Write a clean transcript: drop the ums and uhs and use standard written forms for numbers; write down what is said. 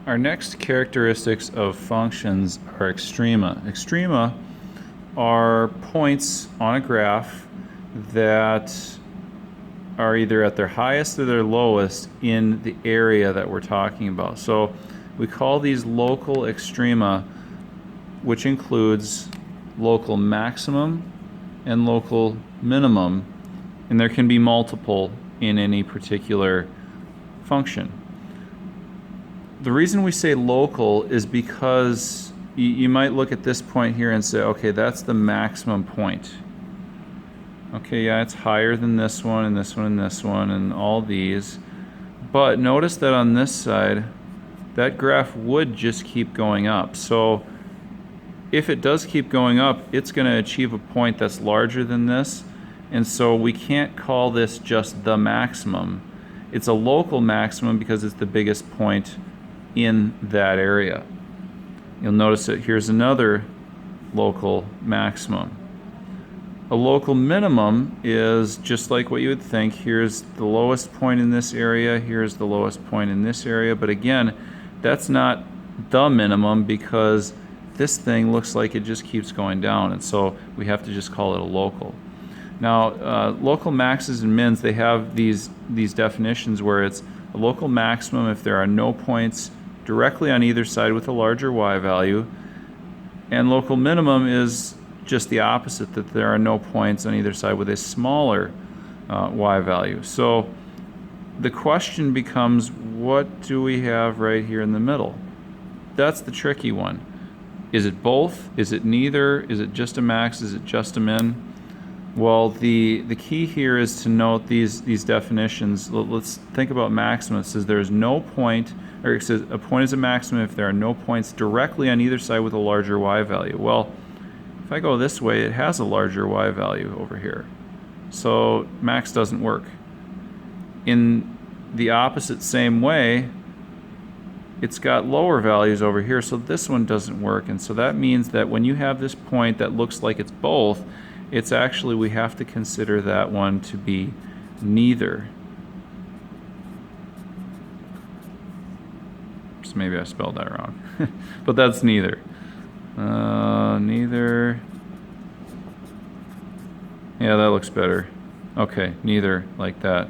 Our next characteristics of functions are extrema. Extrema are points on a graph that are either at their highest or their lowest in the area that we're talking about. So we call these local extrema, which includes local maximum and local minimum, and there can be multiple in any particular function. The reason we say local is because you might look at this point here and say, okay, that's the maximum point. Okay, yeah, it's higher than this one and this one and this one and all these. But notice that on this side, that graph would just keep going up. So if it does keep going up, it's going to achieve a point that's larger than this. And so we can't call this just the maximum. It's a local maximum because it's the biggest point in that area. You'll notice that here's another local maximum. A local minimum is just like what you would think. Here's the lowest point in this area, here's the lowest point in this area, but again, that's not the minimum because this thing looks like it just keeps going down, and so we have to just call it a local. Now, local maxes and mins, they have these definitions where it's a local maximum if there are no points directly on either side with a larger y value, and local minimum is just the opposite, that there are no points on either side with a smaller y value. So the question becomes, what do we have right here in the middle? That's the tricky one. Is it both? Is it neither? Is it just a max? Is it just a min? Well, the key here is to note these definitions. Let's think about maximum. It says there is no point, or it says a point is a maximum if there are no points directly on either side with a larger y value. Well, if I go this way, it has a larger y value over here. So max doesn't work. In the opposite same way, it's got lower values over here, so this one doesn't work. And so that means that when you have this point that looks like it's both, it's actually, we have to consider that one to be neither. So maybe I spelled that wrong. But that's neither. Neither. Yeah, that looks better. Okay, neither, like that.